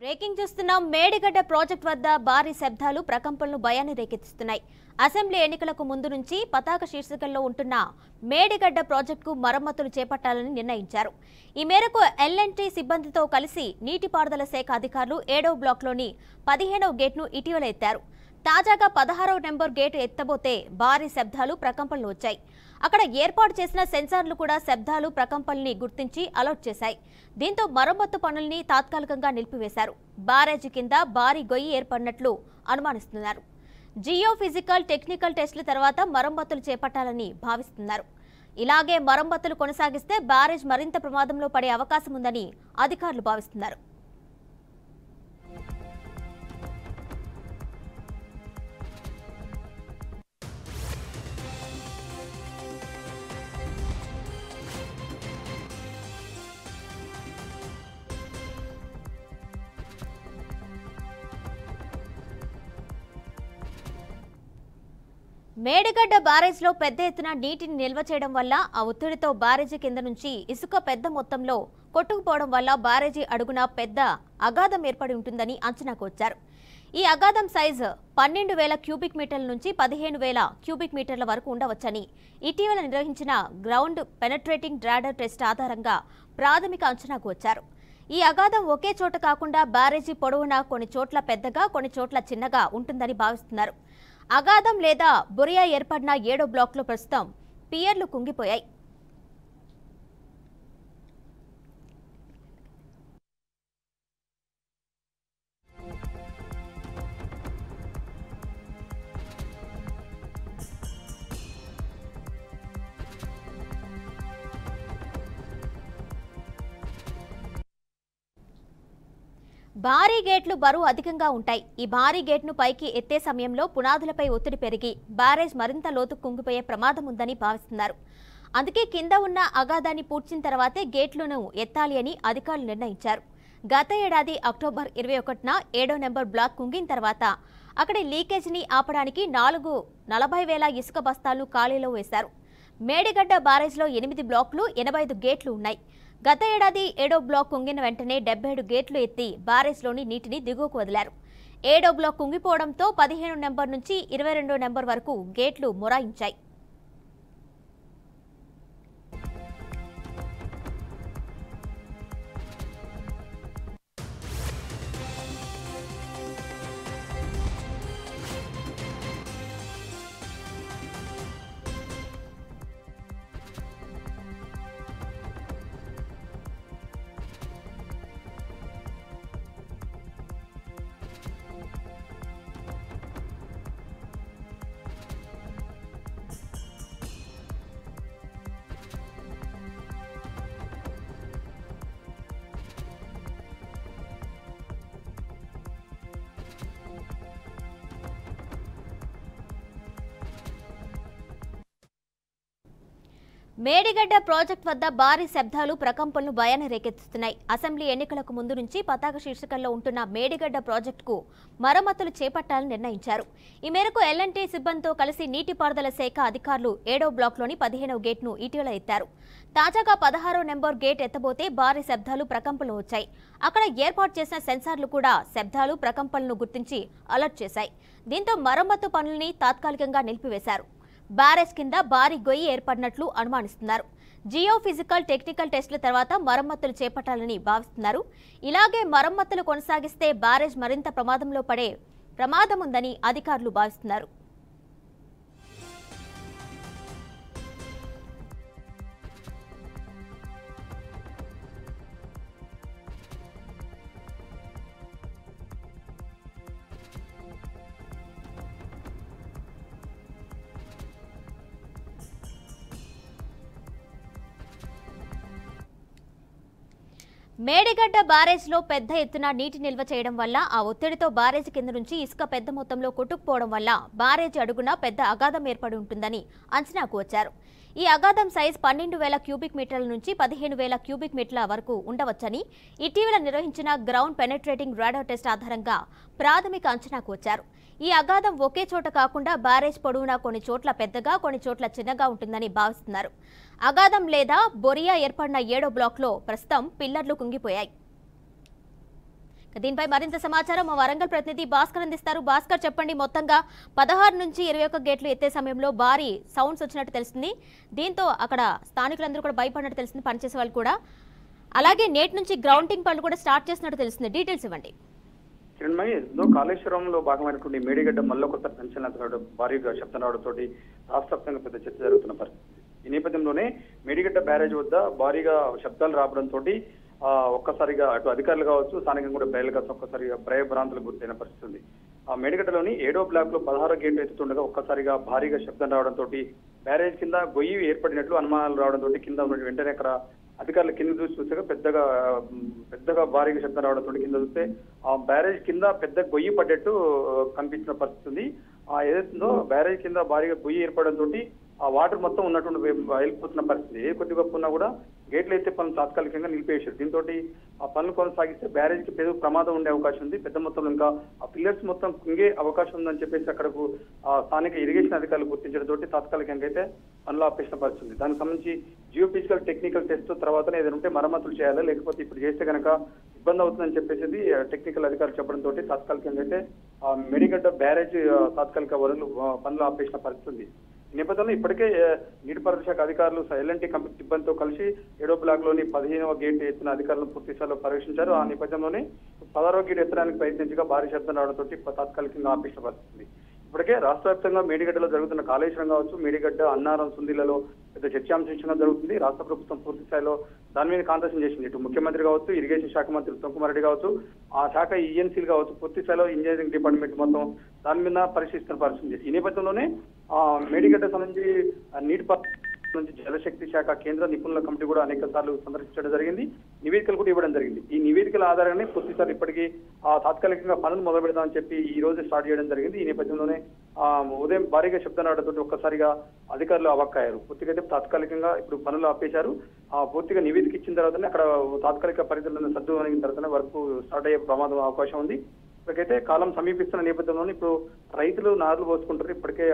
Breaking చూస్తున్నాం. Medigadda project వద్ద భారీ శబ్దాలు ప్రకంపనలు భయాన్ని రేకెత్తిస్తున్నాయి. అసెంబ్లీ ఎన్నికలకు ముందు నుంచి పతాక శీర్షికల్లో ఉంటున్న మేడిగడ్డ ప్రాజెక్టుకు మరమ్మతులు చేపట్టాలని నిర్ణయించారు. ఈ మేరకు ఎల్&టీ సిబ్బందితో కలిసి నీటిపారుదల శాఖ అధికారులు 7వ బ్లాక్లోని 15వ గేట్ను ఇటీవల ఎత్తారు. తాజాగా 16వ నెంబర్ గేటు ఎత్తబోతే భారీ శబ్దాలు ప్రకంపనలు వచ్చాయి. అక్కడ ఏర్పాటు చేసిన సెన్సార్లు కూడా శబ్దాలు ప్రకంపనల్ని గుర్తించి అలర్ట్ చేశాయి. దీంతో మరమ్మత్తు పనుల్ని తాత్కాలికంగా నిలిపివేశారు. బ్యారేజీ కింద భారీ గొయ్యి ఏర్పడినట్లు అనుమానిస్తున్నారు. జియో ఫిజికల్ టెక్నికల్ టెస్టుల తర్వాత మరమ్మతులు చేపట్టాలని భావిస్తున్నారు. ఇలాగే మరమ్మతులు కొనసాగిస్తే బ్యారేజ్ మరింత ప్రమాదంలో పడే అవకాశం ఉందని అధికారులు భావిస్తున్నారు. మేడిగడ్డ బ్యారేజ్లో పెద్ద ఎత్తున నీటిని నిల్వ చేయడం వల్ల ఆ ఒత్తిడితో బ్యారేజీ కింద నుంచి ఇసుక పెద్ద మొత్తంలో కొట్టుకుపోవడం వల్ల బ్యారేజీ అడుగున పెద్ద అగాధం ఏర్పడి ఉంటుందని అంచనాకు వచ్చారు. ఈ అగాధం సైజు 12,000 క్యూబిక్ మీటర్ల నుంచి 15,000 క్యూబిక్ మీటర్ల వరకు ఉండవచ్చని ఇటీవల నిర్వహించిన గ్రౌండ్ పెనట్రేటింగ్ రాడార్ టెస్ట్ ఆధారంగా ప్రాథమిక అంచనాకు వచ్చారు. ఈ అగాధం ఒకే చోట కాకుండా బ్యారేజీ పొడవునా కొన్ని చోట్ల పెద్దగా కొన్ని చోట్ల చిన్నగా ఉంటుందని భావిస్తున్నారు. అగాధం లేదా బొరియా ఏర్పడిన 7వ బ్లాక్లో ప్రస్తుతం పియర్లు కుంగిపోయాయి. భారీ గేట్లు బరువు అధికంగా ఉంటాయి. ఈ భారీ గేట్ను పైకి ఎత్తే సమయంలో పునాదులపై ఒత్తిడి పెరిగి బ్యారేజ్ మరింత లోతుకు కుంగిపోయే ప్రమాదం ఉందని భావిస్తున్నారు. అందుకే కింద ఉన్న అగాధాన్ని పూడ్చిన తర్వాతే గేట్లను ఎత్తాలి అని అధికారులు నిర్ణయించారు. గత ఏడాది అక్టోబర్ 21న 7వ నెంబర్ బ్లాక్ కుంగిన తర్వాత అక్కడి లీకేజీని ఆపడానికి 40,000 ఇసుక బస్తాలను ఖాళీలో వేశారు. మేడిగడ్డ బ్యారేజ్లో 8 బ్లాకులు 85 గేట్లు ఉన్నాయి. గత ఏడాది 7వ బ్లాక్ కుంగిన వెంటనే 77 గేట్లు ఎత్తి బ్యారేజ్లోని నీటిని దిగువకు వదిలారు. 7వ బ్లాక్ కుంగిపోవడంతో 15 నెంబర్ నుంచి 22 నెంబర్ వరకు గేట్లు మొరాయించాయి. మేడిగడ్డ ప్రాజెక్ట్ వద్ద భారీ శబ్దాలు ప్రకంపనలు భయాన్ని రేకెత్తిస్తున్నాయి. అసెంబ్లీ ఎన్నికలకు ముందు నుంచి పతాక శీర్షికల్లో ఉంటున్న మేడిగడ్డ ప్రాజెక్టుకు మరమ్మతులు చేపట్టాలని నిర్ణయించారు. ఈ మేరకు ఎల్&టీ సిబ్బందితో కలిసి నీటిపారుదల శాఖ అధికారులు 7వ బ్లాక్లోని 15వ గేట్ను ఇటీవల ఎత్తారు. తాజాగా 16వ నెంబర్ గేట్ ఎత్తబోతే భారీ శబ్దాలు ప్రకంపనలు వచ్చాయి. అక్కడ ఏర్పాటు చేసిన సెన్సార్లు కూడా శబ్దాలు ప్రకంపనలను గుర్తించి అలర్ట్ చేశాయి. దీంతో మరమ్మతు పనుల్ని తాత్కాలికంగా నిలిపివేశారు. బ్యారేజ్ కింద భారీ గొయ్యి ఏర్పడినట్లు అనుమానిస్తున్నారు. జియో ఫిజికల్ టెక్నికల్ టెస్టుల తర్వాత మరమ్మతులు చేపట్టాలని భావిస్తున్నారు. ఇలాగే మరమ్మతులు కొనసాగిస్తే బ్యారేజ్ మరింత ప్రమాదంలో పడే ప్రమాదం ఉందని అధికారులు భావిస్తున్నారు. మేడిగడ్డ బ్యారేజ్లో పెద్ద ఎత్తున నీటి నిల్వ చేయడం వల్ల ఆ ఒత్తిడితో బ్యారేజీ కింద నుంచి ఇసుక పెద్ద మొత్తంలో కొట్టుకుపోవడం వల్ల బ్యారేజీ అడుగున పెద్ద అగాధం ఏర్పడి ఉంటుందని అంచనాకు వచ్చారు. ఈ అగాధం సైజ్ 12,000 క్యూబిక్ మీటర్ల నుంచి 15,000 క్యూబిక్ మీటర్ల వరకు ఉండవచ్చని ఇటీవల నిర్వహించిన గ్రౌండ్ పెనట్రేటింగ్ రాడార్ టెస్ట్ ఆధారంగా ప్రాథమిక అంచనాకు వచ్చారు. ఈ అగాధం ఒకే చోట కాకుండా బ్యారేజ్ పొడవునా కొన్ని చోట్ల పెద్దగా కొన్ని చోట్ల చిన్నగా ఉంటుందని భావిస్తున్నారు. అగాధం లేదా బొరియా ఏర్పడిన 7వ బ్లాక్లో ప్రస్తుతం పిల్లర్లు కుంగిపోయాయి. దీనిపై మరింత సమాచారం మా వరంగల్ ప్రతినిధి భాస్కర్ అందిస్తారు. భాస్కర్, చెప్పండి. మొత్తంగా 16 నుంచి 21 గేట్లు ఎత్తే సమయంలో భారీ సౌండ్స్ వచ్చినట్టు తెలుస్తుంది. దీంతో అక్కడ స్థానికులందరూ కూడా భయపడినట్టు తెలుస్తుంది, పనిచేసే వాళ్ళు కూడా. అలాగే నేటి నుంచి గ్రౌండింగ్ పనులు కూడా స్టార్ట్ చేసినట్టు తెలుస్తుంది. డీటెయిల్స్ ఇవ్వండి. కాళేశ్వరంలో భాగమైనటువంటి మేడిగడ్డ మళ్ళొకసారి సంచలనం భారీగా శబ్దం రావడంతో రాష్ట్ర వ్యాప్తంగా పెద్ద చర్చ జరుగుతున్న పరిస్థితి. ఈ నేపథ్యంలోనే మేడిగడ్డ బ్యారేజ్ వద్ద భారీగా శబ్దాలు రావడంతో ఒక్కసారిగా అటు అధికారులు కావచ్చు, స్థానికంగా కూడా ప్రజలు కావచ్చు, ఒక్కసారిగా భయభ్రాంతులకు గురైన పరిస్థితి ఉంది. ఆ మేడిగడ్డలోని 7వ బ్లాక్ లో 16 గేట్లు ఎత్తుతుండగా ఒక్కసారిగా భారీగా శబ్దం రావడంతో బ్యారేజ్ కింద గొయ్యి ఏర్పడినట్లు అనుమానాలు రావడంతో కింద ఉన్నటువంటి వెంటనే అక్కడ అధికారులు కింద చూస్తే పెద్దగా భారీగా శబ్దం రావడంతో కింద చూస్తే ఆ బ్యారేజ్ కింద పెద్ద గొయ్యి పడ్డట్టు కనిపించిన పరిస్థితి ఉంది. ఏదైతుందో బ్యారేజ్ కింద భారీగా గొయ్యి ఏర్పడంతో ఆ వాటర్ మొత్తం ఉన్నటువంటి వెళ్ళిపోతున్న పరిస్థితి. ఏ కొద్ది గొప్ప ఉన్నా కూడా గేట్లు అయితే పనులు తాత్కాలికంగా నిలిపేశారు. దీంతో ఆ పనులు కొనసాగిస్తే బ్యారేజ్ కి పెద్ద ప్రమాదం ఉండే అవకాశం ఉంది. పెద్ద మొత్తంలో ఇంకా ఆ పిల్లర్స్ మొత్తం కుంగే అవకాశం ఉందని చెప్పేసి అక్కడకు స్థానిక ఇరిగేషన్ అధికారులు గుర్తించడంతో తాత్కాలికంగా అయితే పనులు ఆపేసిన పరిస్థితి ఉంది. దానికి సంబంధించి జియోఫిజికల్ టెక్నికల్ టెస్ట్ తర్వాతనే ఏదైనా ఉంటే మరమ్మతులు చేయాలి, లేకపోతే ఇప్పుడు చేస్తే కనుక ఇబ్బంది అవుతుందని చెప్పేసి టెక్నికల్ అధికారులు చెప్పడంతో తాత్కాలికంగా అయితే ఆ మేడిగడ్డ బ్యారేజ్ తాత్కాలిక పనులు ఆపేసిన పరిస్థితి ఉంది. ఈ నేపథ్యంలో ఇప్పటికే నీటిపారుదల శాఖ అధికారులు ఎల్ఎన్టీ కంపెనీ సిబ్బందితో కలిసి 7వ బ్లాక్ లోని 15వ గేట్ ఎత్తున అధికారులను పూర్తి స్థాయిలో పర్యవేక్షించారు. ఆ నేపథ్యంలోనే 16వ గేట్ ఎత్తడానికి ప్రయత్నించగా భారీ శబ్దం రావడంతో తాత్కాలికంగా ఆపేసిన పరిస్థితి. ఇప్పటికే రాష్ట్ర వ్యాప్తంగా మేడిగడ్డలో జరుగుతున్న కాళేశ్వరం కావచ్చు, మేడిగడ్డ, అన్నారం, సుందిలలో పెద్ద చర్చాంశంగా జరుగుతుంది. రాష్ట్ర ప్రభుత్వం పూర్తి స్థాయిలో దాని మీద కాంట్రాక్షన్ చేసింది. ఇటు ముఖ్యమంత్రి కావచ్చు, ఇరిగేషన్ శాఖ మంత్రి ఉత్తమ్ కుమార్ రెడ్డి కావచ్చు, ఆ శాఖ ఈఎన్సీలు కావచ్చు, పూర్తి స్థాయిలో ఇంజనీరింగ్ డిపార్ట్మెంట్ మొత్తం దాని మీద పరిశీలిస్తున్న పరిస్థితి. ఈ నేపథ్యంలోనే మేడిగడ్డ సంబంధించి నీటిపారుదల నుంచి జలశక్తి శాఖ కేంద్ర నిపుణుల కమిటీ కూడా అనేక సార్లు సందర్శించడం జరిగింది, నివేదికలు కూడా ఇవ్వడం జరిగింది. ఈ నివేదికల ఆధారంగానే పూర్తిసారి ఇప్పటికీ తాత్కాలికంగా పనులు మొదలు పెడదామని చెప్పి ఈ రోజు స్టార్ట్ చేయడం జరిగింది. ఈ నేపథ్యంలోనే ఉదయం భారీగా శబ్దం రావడంతో ఒక్కసారిగా అధికారులు అవాక్కయ్యారు. పూర్తిగా అయితే తాత్కాలికంగా ఇప్పుడు పనులు ఆపేశారు. పూర్తిగా నివేదిక ఇచ్చిన తర్వాతనే అక్కడ తాత్కాలిక పరిధిలో సర్దు అనిగిన తర్వాతనే వర్క్ స్టార్ట్ అయ్యే ప్రమాదం అవకాశం ఉంది. ఇప్పటికైతే కాలం సమీపిస్తున్న నేపథ్యంలోనే ఇప్పుడు రైతులు నారులు పోసుకుంటారు. ఇప్పటికే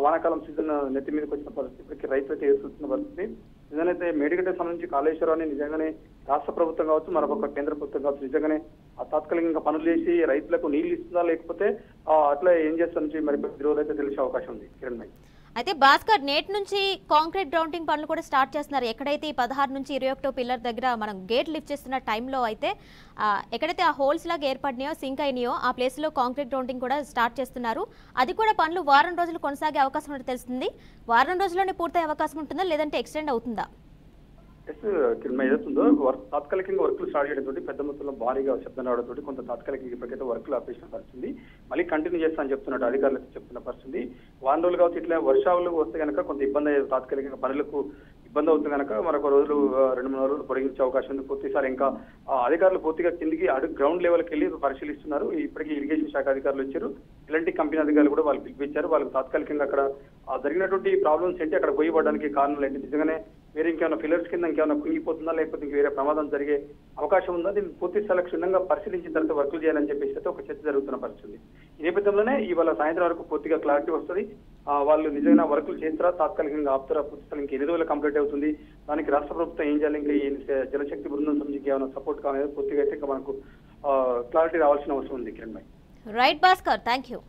వానాకాలం సీజన్ నెత్తి మీదకి వచ్చిన పరిస్థితి, ఇప్పటికీ రైతులు అయితే ఎదుర్కొంటున్న పరిస్థితి. నిజంగానైతే మేడిగడ్డకు సంబంధించి కాళేశ్వరాన్ని నిజంగానే రాష్ట్ర ప్రభుత్వం కావచ్చు, మరొక కేంద్ర ప్రభుత్వం కావచ్చు, నిజంగానే తాత్కాలికంగా పనులు చేసి రైతులకు నీళ్లు ఇస్తుందా, లేకపోతే అట్లా ఏం చేస్తుంది మరి 10 రోజులు అయితే తెలిసే అవకాశం ఉంది. కిరణ్ భాయ్, అయితే భాస్కర్, నేటి నుంచి కాంక్రీట్ గ్రౌండింగ్ పనులు కూడా స్టార్ట్ చేస్తున్నారు. ఎక్కడైతే ఈ 16 నుంచి 21 పిల్లర్ దగ్గర మనం గేట్ లిఫ్ట్ చేస్తున్న టైంలో అయితే ఎక్కడైతే ఆ హోల్స్ లాగా ఏర్పడినాయో, సింక్ అయినాయో ఆ ప్లేస్ లో కాంక్రీట్ గ్రౌండింగ్ కూడా స్టార్ట్ చేస్తున్నారు. అది కూడా పనులు వారం రోజులు కొనసాగే అవకాశం ఉన్నట్టు తెలుస్తుంది. వారం రోజుల్లోనే పూర్తయ్యే అవకాశం ఉంటుందా, లేదంటే ఎక్స్టెండ్ అవుతుందా? ఏదైతుందో తాత్కాలికంగా వర్క్లు స్టార్ట్ చేయడంతో పెద్ద మొత్తంలో భారీగా శబ్దం రావడంతో కొంత తాత్కాలికంగా ఇప్పటికైతే వర్క్లు ఆపేసిన పరిస్థితి. మళ్ళీ కంటిన్యూ చేస్తానని చెప్తున్నట్టు అధికారులు చెప్తున్న పరిస్థితి. వారం రోజులు కావచ్చు, ఇట్లా వర్షాలు వస్తే కనుక కొంత ఇబ్బంది అయ్యేది, తాత్కాలికంగా పనులకు ఇబ్బంది అవుతుంది కనుక మరొక రోజులు 2-3 రోజులు పొడిగించే అవకాశం ఉంది. పూర్తిసారి ఇంకా అధికారులు పూర్తిగా కిందికి గ్రౌండ్ లెవెల్కి వెళ్ళి పరిశీలిస్తున్నారు. ఇప్పటికీ ఇరిగేషన్ శాఖ అధికారులు వచ్చారు, ఎల్ఎన్టీ కంపెనీ అధికారులు కూడా వాళ్ళు పిలిపించారు. వాళ్ళకి తాత్కాలికంగా అక్కడ జరిగినటువంటి ప్రాబ్లమ్స్ ఏంటి, అక్కడ పోయిపడడానికి కారణాలు ఏంటి, నిజంగానే వేరే ఇంకేమైనా ఫిల్లర్స్ కింద ఇంకేమైనా కుంగిపోతుందా, లేకపోతే ఇంక వేరే ప్రమాదం జరిగే అవకాశం ఉందా, దీన్ని పూర్తి స్థాయిలో క్షుణ్ణంగా పరిశీలించిన తర్వాత వర్కులు చేయాలని చెప్పేసి అయితే ఒక చర్చ జరుగుతున్న పరిస్థితి. ఈ నేపథ్యంలోనే ఇవాళ సాయంత్రం వరకు పూర్తిగా క్లారిటీ వస్తుంది. వాళ్ళు నిజంగా వర్కులు చేస్తారా, తాత్కాలికంగా ఆపుతారా, పూర్తి స్థాయి ఇంకా 8 రోజులు కంప్లీట్ అవుతుంది. దానికి రాష్ట్ర ప్రభుత్వం ఏం చేయాలి, ఇంకా ఈ జలశక్తి బృందం సంబంధించి ఏమైనా సపోర్ట్ కావాలనేది పూర్తిగా అయితే ఇంకా మనకు క్లారిటీ రావాల్సిన అవసరం ఉంది. కిరణ్ భాయ్, రైట్ భాస్కర్, థ్యాంక్ యూ.